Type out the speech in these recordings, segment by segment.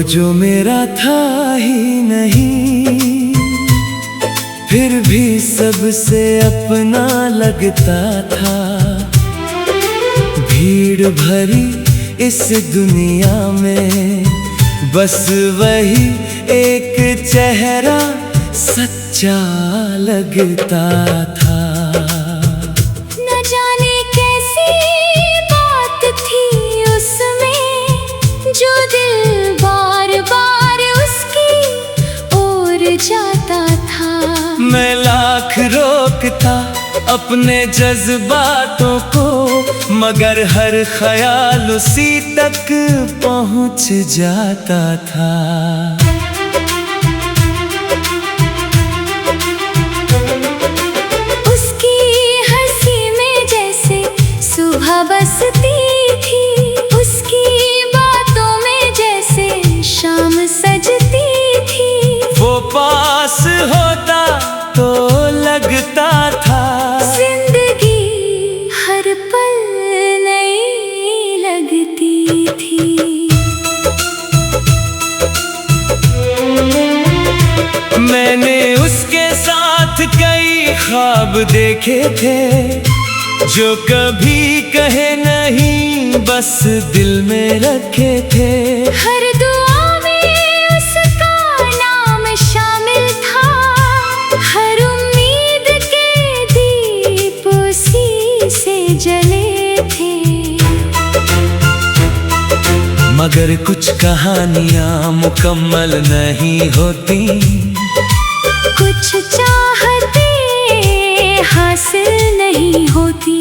जो मेरा था ही नहीं, फिर भी सबसे अपना लगता था। भीड़ भरी इस दुनिया में बस वही एक चेहरा सच्चा लगता था। न जाने कैसी बात थी उसमें, जो दिल बार बार उसकी ओर जाता था। मैं लाख रोकता अपने जज्बातों को, मगर हर ख्याल उसी तक पहुंच जाता था। उसकी हंसी में जैसे सुबह बसती थी, उसकी बातों में जैसे शाम सजती थी। वो पास होता तो लगता था जिंदगी हर पल नई लगती थी। मैंने उसके साथ कई ख्वाब देखे थे, जो कभी कहे नहीं बस दिल में रखे थे। हर दुआ में उसका नाम शामिल था, हर उम्मीद के दीप उसी से जले थे। मगर कुछ कहानियां मुकम्मल नहीं होती, कुछ चाहते हासिल नहीं होती।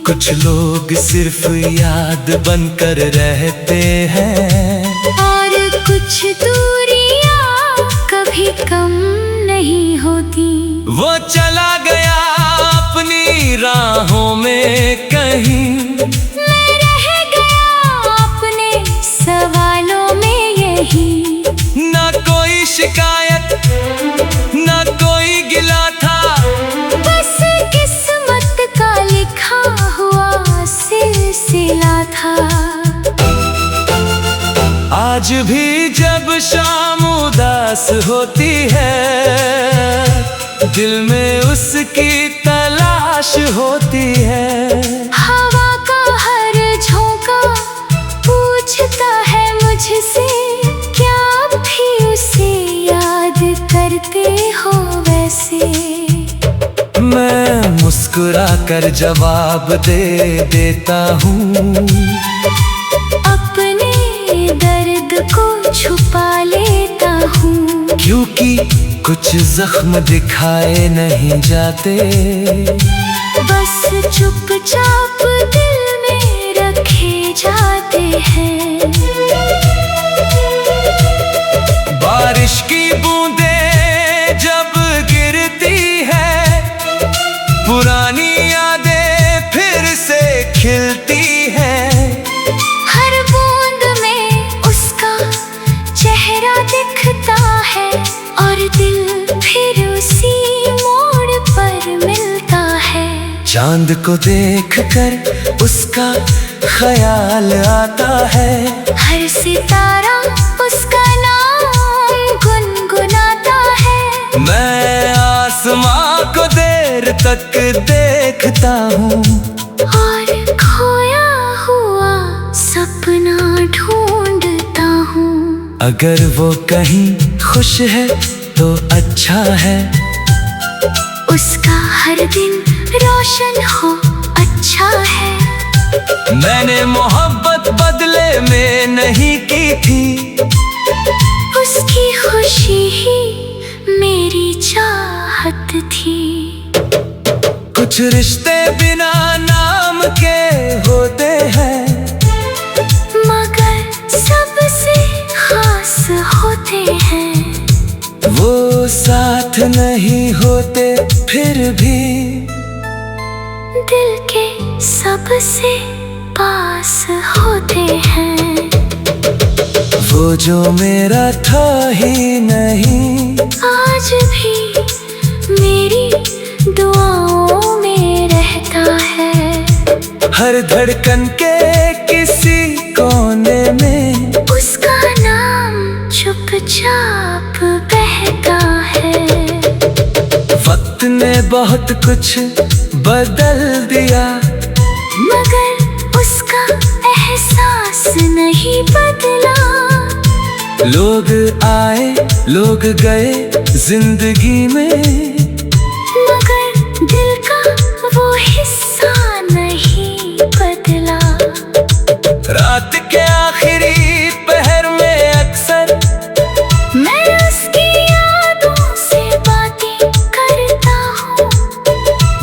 कुछ लोग सिर्फ याद बनकर रहते हैं, और कुछ दूरियां कभी कम नहीं होती। वो चला गया अपनी राहों में कहीं, मैं रह गया अपने सवालों में यही। ना कोई शिकायत ना कोई गिला था, बस किस्मत का लिखा हुआ सिलसिला था। आज भी जब शाम उदास होती है, दिल में उसकी तलाश होती है। हवा का हर झोंका पूछता है मुझसे, क्या आप भी उसे याद करते हो वैसे। मैं मुस्कुरा कर जवाब दे देता हूँ, अपने दर्द को छुपा लेता हूँ। क्योंकि कुछ जख्म दिखाए नहीं जाते, बस चुपचाप दिल में रखे जाते हैं। बारिश की बूंदें जब गिरती है, पुरानी यादें फिर से खिलती हैं। हर बूंद में उसका चेहरा दिखता है, और दिल फिर उसी मोड़ पर मिलता है। चांद को देखकर उसका ख्याल आता है, हर सितारा उसका नाम गुनगुनाता है। मैं आसमां को देर तक देखता हूँ, और खोया हुआ सपना ढूंढता हूँ। अगर वो कहीं खुश है तो अच्छा है, उसका हर दिन रोशन हो अच्छा है। मैंने मोहब्बत बदले में नहीं की थी, उसकी खुशी ही मेरी चाहत थी। कुछ रिश्ते बिना नाम के होते हैं, मगर सबसे खास होते हैं। वो साथ नहीं होते फिर भी दिल के सबसे पास होते हैं। वो जो मेरा था ही नहीं, आज भी मेरी दुआओं में रहता है। हर धड़कन के किसी कोने में उसका नाम बहुत कुछ बदल दिया, मगर उसका एहसास नहीं बदला। लोग आए लोग गए जिंदगी में, मगर दिल का वो हिस्सा नहीं बदला। रात के आखिरी पहर में अक्सर मैं उसकी यादों से बातें करता हूँ,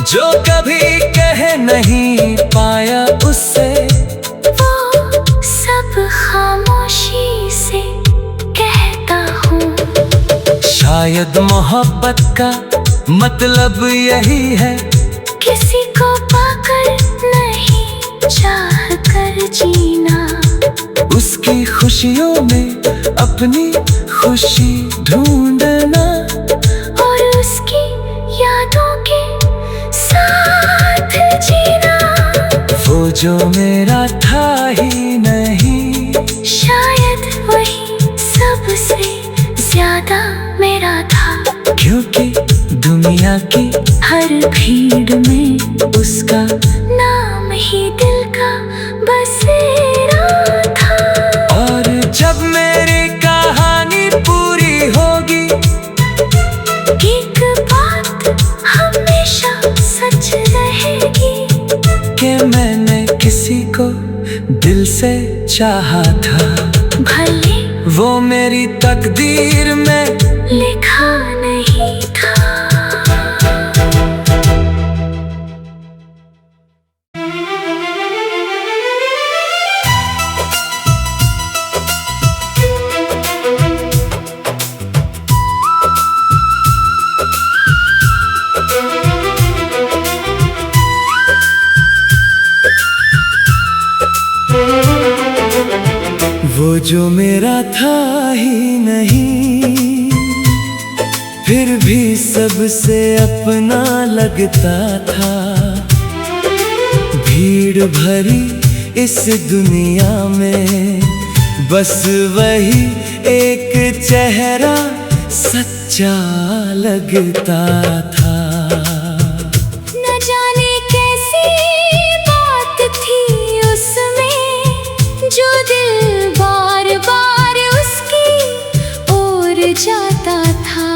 जो कभी कह नहीं पाया उससे, वो सब खामोशी से कहता हूँ। शायद मोहब्बत का मतलब यही है, किसी को पाकर नहीं चाह कर जीना। उसकी खुशियों में अपनी खुशी ढूंढना, और उसकी यादों के साथ जीना। वो जो मेरा था ही नहीं, शायद वही सबसे ज्यादा मेरा था। क्योंकि दुनिया की हर भीड़ में उसका नाम ही दिल का बसेरा था। और जब मेरी कहानी पूरी होगी, एक बात हमेशा सच रहेगी, कि मैंने किसी को दिल से चाहा था। भले वो मेरी तकदीर में लिखा नहीं था। वो जो मेरा था ही नहीं, फिर भी सबसे अपना लगता था। भीड़ भरी इस दुनिया में बस वही एक चेहरा सच्चा लगता था। न जाने कैसी बात थी उसमें, जो दिल बार बार उसकी ओर जाता था।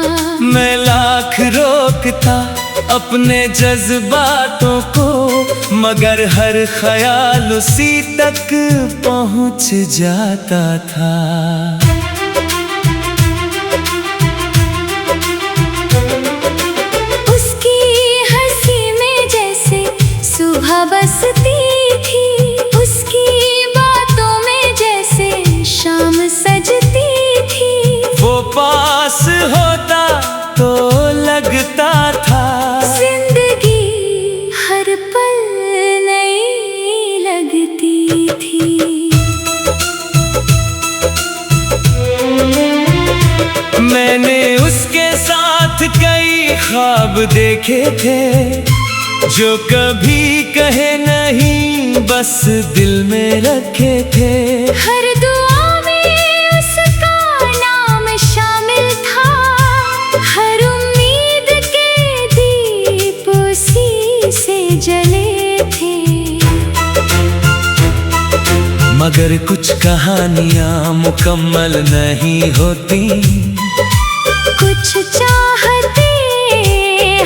मैं लाख रोकता अपने जज्बातों को, मगर हर ख्याल उसी तक पहुंच जाता था। उसकी हंसी में जैसे सुबह बसती थी, उसकी बातों में जैसे शाम सजती थी। वो पास होता तो लगता था जिंदगी हर पल नई लगती थी। मैंने उसके साथ कई ख्वाब देखे थे, जो कभी कहे नहीं बस दिल में रखे थे। हर दुआ में उसका नाम शामिल था, हर उम्मीद के दीप उसी से जले थे। मगर कुछ कहानियां मुकम्मल नहीं होती, कुछ चाहते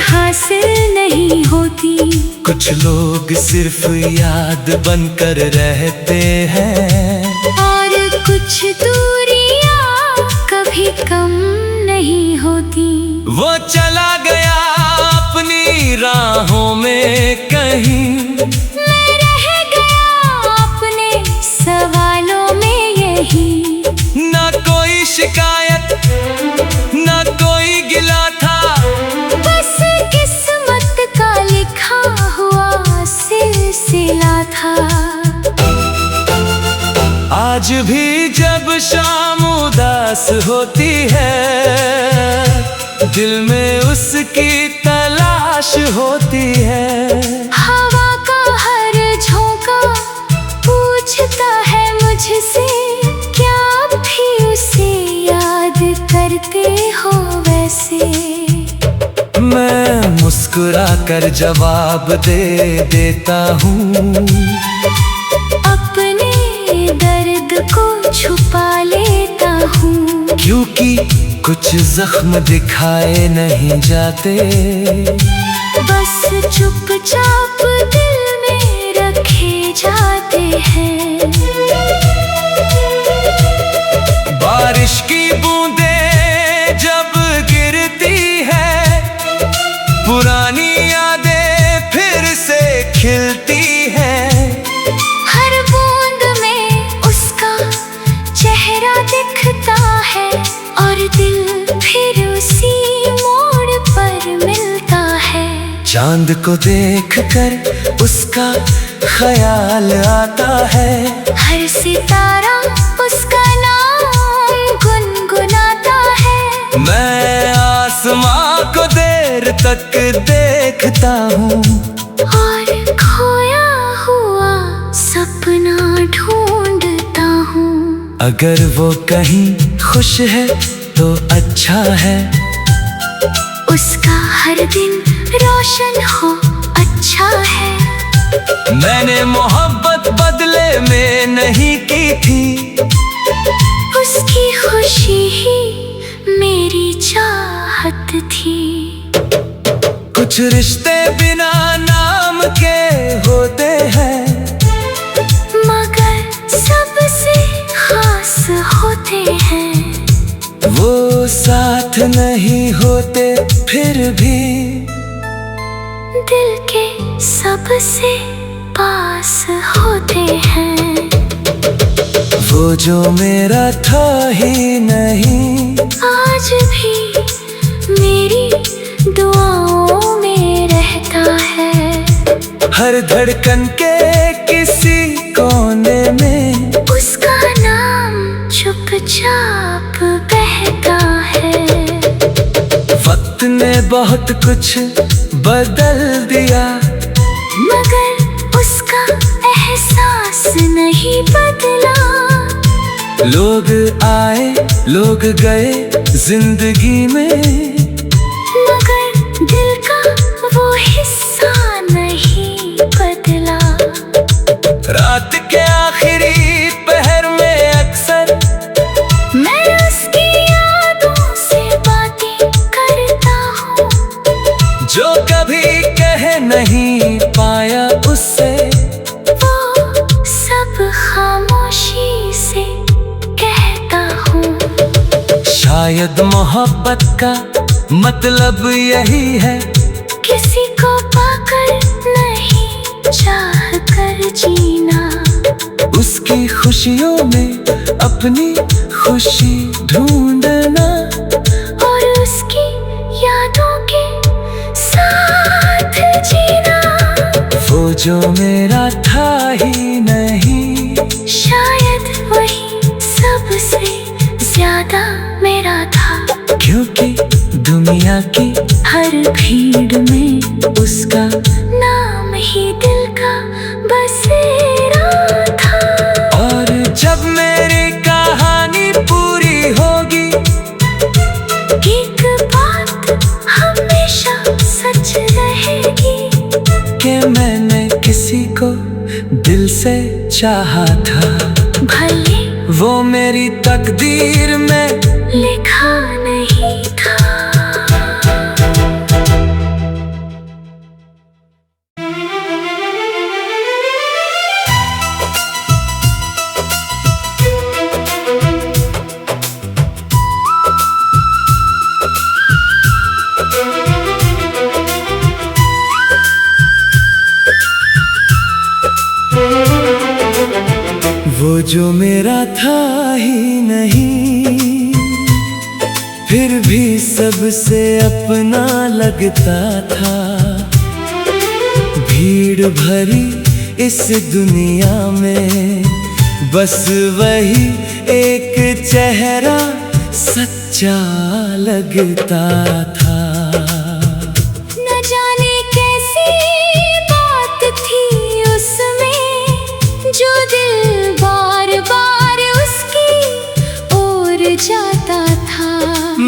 हासिल नहीं होती। कुछ लोग सिर्फ याद बनकर रहते हैं, और कुछ दूरियां कभी कम नहीं होती। वो चला गया अपनी राहों में कहीं, मैं रह गया अपने सवालों में यही। ना कोई शिकायत ना कोई गिला था, बस किस्मत का लिखा हुआ सिलसिला था। आज भी जब शाम उदास होती है, दिल में उसकी तलाश होती है। हवा का हर झोंका पूछता है मुझसे, क्या आप भी उसे याद करते हो वैसे। मैं मुस्कुराता मुस्कुरा कर जवाब दे देता हूँ। अपने दर्द को छुपा लेता हूँ, क्योंकि कुछ जख्म दिखाए नहीं जाते, बस चुपचाप दिल में रखे जाते हैं। बारिश की बूंदें जब गिरती है, पुरानी यादें फिर से खिलती हैं। हर बूंद में उसका चेहरा दिखता है, और दिल फिर उसी मोड़ पर मिलता है। चांद को देखकर उसका ख्याल आता है, हर सितारा उसका नाम गुनगुनाता है। मैं आसमां को देर तक देखता हूँ, और खोया हुआ सपना ढूंढता हूँ। अगर वो कहीं खुश है तो अच्छा है, उसका हर दिन रोशन हो अच्छा है। मैंने मोहब्बत बदले में नहीं की थी, उसकी खुशी ही मेरी चाहत थी। कुछ रिश्ते बिना नाम के होते हैं, मगर सबसे खास होते हैं। वो साथ नहीं होते फिर भी दिल के सबसे पास होते हैं। वो जो मेरा था ही नहीं, आज भी मेरी दुआओं में रहता है। हर धड़कन के किसी कोने में उसका नाम चुपचाप बहता है। वक्त ने बहुत कुछ बदल दिया, मगर उसका एहसास नहीं बदला। लोग आए लोग गए जिंदगी में, मगर दिल का वो हिस्सा नहीं बदला। रात के आखिरी पहर में अक्सर मैं उसकी यादों से बातें करता हूँ, जो कभी कह नहीं पाया उससे, वो सब खामोशी से कहता हूँ। शायद मोहब्बत का मतलब यही है, किसी को पाकर नहीं चाह कर जीना। उसकी खुशियों में अपनी खुशी ढूंढना, और उसकी यादों के साथ जीना। वो जो मेरा था ही नहीं, शायद वही सबसे ज्यादा मेरा था। क्योंकि दुनिया की हर भीड़ में उसका नाम ही दिल का बसेरा था। और जब मेरी कहानी पूरी होगी, एक बात हमेशा सच रहेगी, कि मैंने किसी को दिल से चाहा था। भले वो मेरी तकदीर में लिखा नहीं था। वो जो मेरा था ही नहीं, फिर भी सबसे अपना लगता था। भीड़ भरी इस दुनिया में बस वही एक चेहरा सच्चा लगता था। न जाने कैसी बात थी उसमें, जो दिल बार बार उसकी ओर जाता था।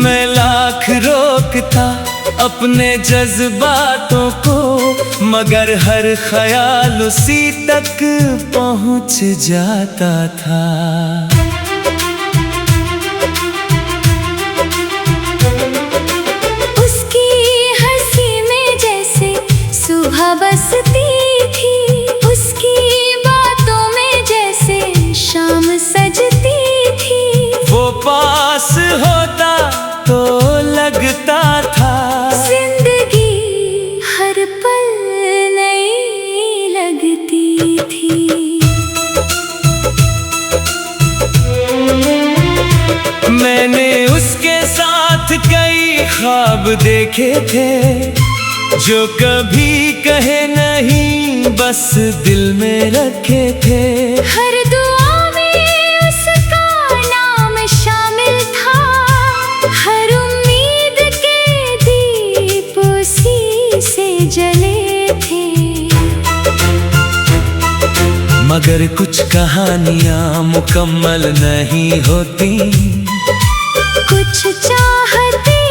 मैं लाख रोकता अपने जज्बातों को, मगर हर ख्याल उसी तक पहुंच जाता था। उसकी हंसी में जैसे सुबह बसती थी, उसकी बातों में जैसे शाम सजती थी। वो पास होता तो लगता था जिंदगी हर पल नई लगती थी। मैंने उसके साथ कई ख्वाब देखे थे, जो कभी कहे नहीं बस दिल में रखे थे। हर दुआ में उसका नाम शामिल था, हर उम्मीद के दीप उसी से जले थे। मगर कुछ कहानियां मुकम्मल नहीं होती, कुछ चाहते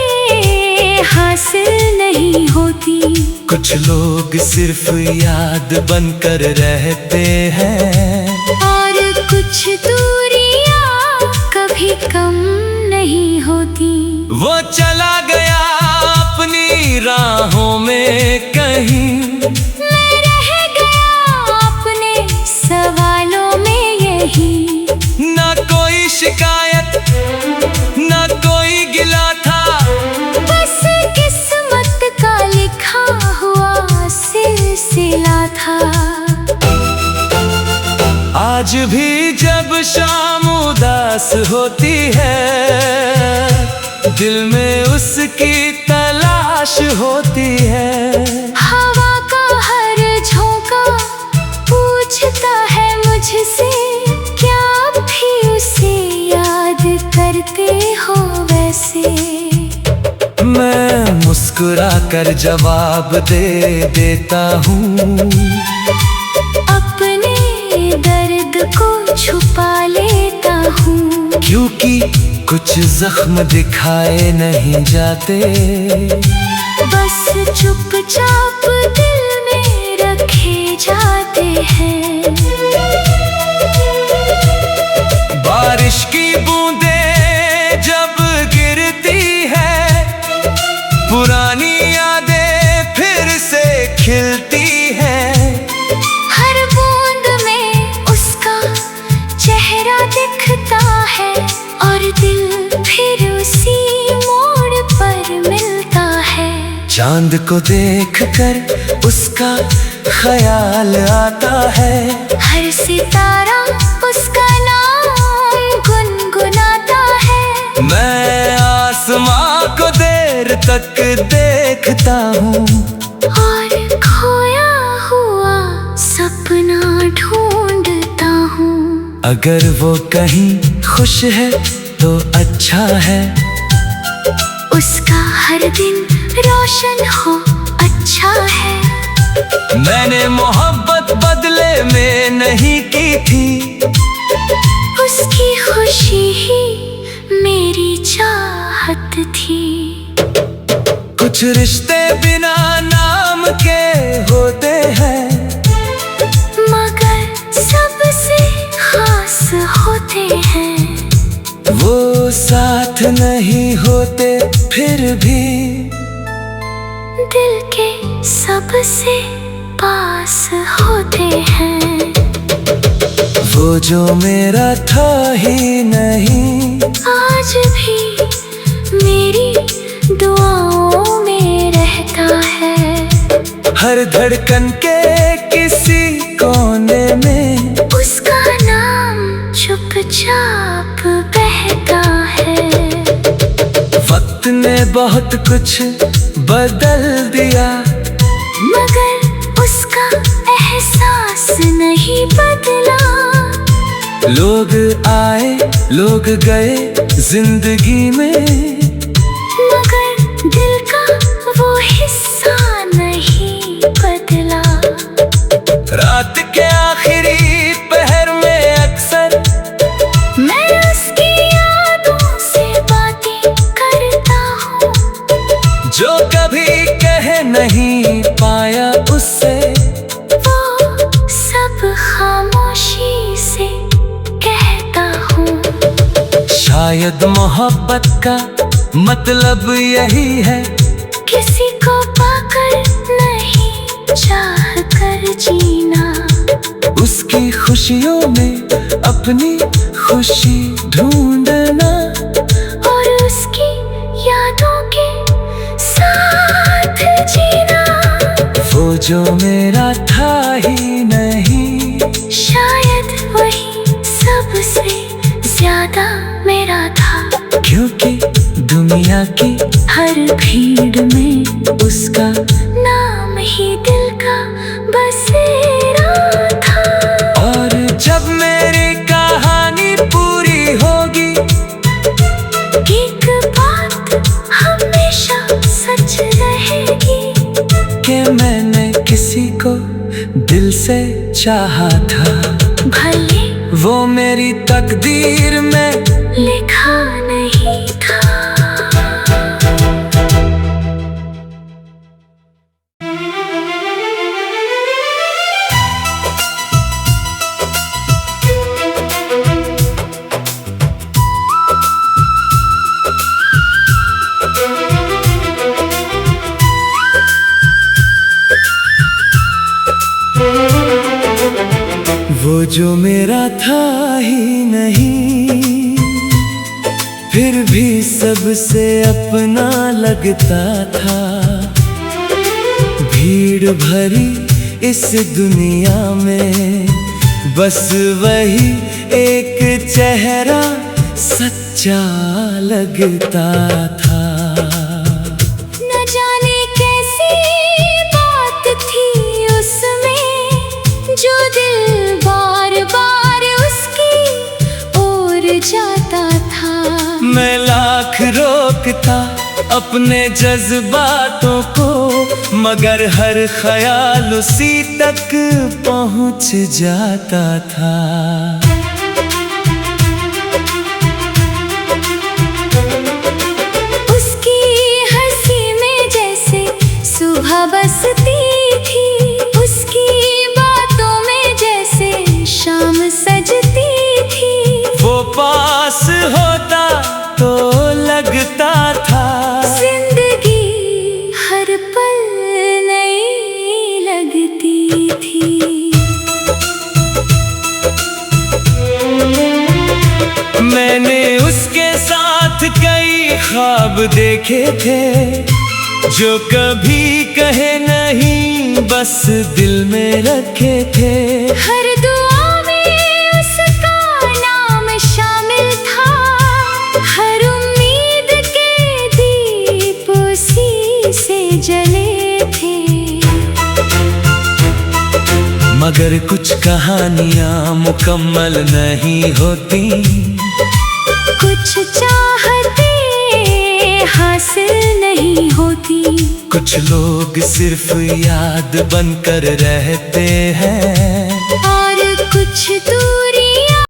हासिल नहीं होती, कुछ लोग सिर्फ याद बनकर रहते हैं, और कुछ दूरियां कभी कम नहीं होती। वो चला गया अपनी राहों में कहीं, मैं रह गया अपने सवालों में यही। ना कोई शिकायत ना कोई गिला था, बस किस्मत का लिखा हुआ सिलसिला था। आज भी जब शाम उदास होती है, दिल में उसकी तलाश होती है। हवा का हर झोंका पूछता है मुझसे, क्या भी उसे याद करते हो वैसे। मैं मुस्कुरा कर जवाब दे देता हूँ, अपने दर्द को छुपा लेता हूँ, क्योंकि कुछ जख्म दिखाए नहीं जाते, बस चुपचाप दिल में रखे जाते हैं। बारिश की बूंदें जब गिरती है, पुरानी यादें फिर से खिलती हैं। हर बूंद में उसका चेहरा दिखता है, और दिल फिर उसी मोड़ पर मिलता है। चांद को देखकर उसका ख्याल आता है, हर सितारा उसका नाम गुनगुनाता है। मैं आसमां को देर तक देखता हूँ, और खोया हुआ सपना ढूंढता हूँ। अगर वो कहीं खुश है तो अच्छा है, उसका हर दिन रोशन हो अच्छा है। मैंने मोहब्बत बदले में नहीं की थी, उसकी खुशी ही मेरी चाहत थी। कुछ रिश्ते बिना नाम के होते हैं, मगर सबसे खास होते हैं। वो साथ नहीं होते फिर भी दिल के सबसे पास होते हैं। वो जो मेरा था ही नहीं, आज भी मेरी दुआओं में रहता है। हर धड़कन के किसी कोने में उसका नाम चुपचाप बहता है। वक्त ने बहुत कुछ बदल दिया, मगर उसका एहसास नहीं बदला। लोग आए लोग गए जिंदगी में, मगर दिल का वो हिस्सा नहीं बदला। रात के आखिरी पहर में अक्सर मैं उसकी यादों से बातें करता हूँ, जो कभी शायद मोहब्बत का मतलब यही है, किसी को पाकर नहीं चाह कर जीना, उसकी खुशियों में अपनी खुशी ढूंढना, और उसकी यादों के साथ जीना। वो जो मेरा था ही नहीं, शायद वही सबसे ज्यादा मेरा था, क्योंकि दुनिया की हर भीड़ में उसका नाम ही दिल का बसेरा था। और जब मेरी कहानी पूरी होगी, एक बात हमेशा सच रहेगी, कि मैंने किसी को दिल से चाहा था, भले वो मेरी तकदीर में लिखा नहीं था। वो जो मेरा था ही नहीं, फिर भी सबसे अपना लगता था। भीड़ भरी इस दुनिया में बस वही एक चेहरा सच्चा लगता था। न जाने कैसी बात थी उसमें, जो दिल बार बार उसकी ओर जाता था। मैं लाख रोकता अपने जज्बातों को, मगर हर ख्याल उसी तक पहुंच जाता था। उसकी हंसी में जैसे सुबह बसती थी, उसकी बातों में जैसे शाम सजती थी। वो पास होता तो लगता था जिंदगी हर पल नई लगती थी। मैंने उसके साथ कई ख्वाब देखे थे, जो कभी कहे नहीं बस दिल में रखे थे। हर दुआ में उसका नाम शामिल था, हर उम्मीद के दीप उसी से जले थे। मगर कुछ कहानियां मुकम्मल नहीं होती, कुछ चाहते हासिल नहीं होती, कुछ लोग सिर्फ याद बनकर रहते हैं।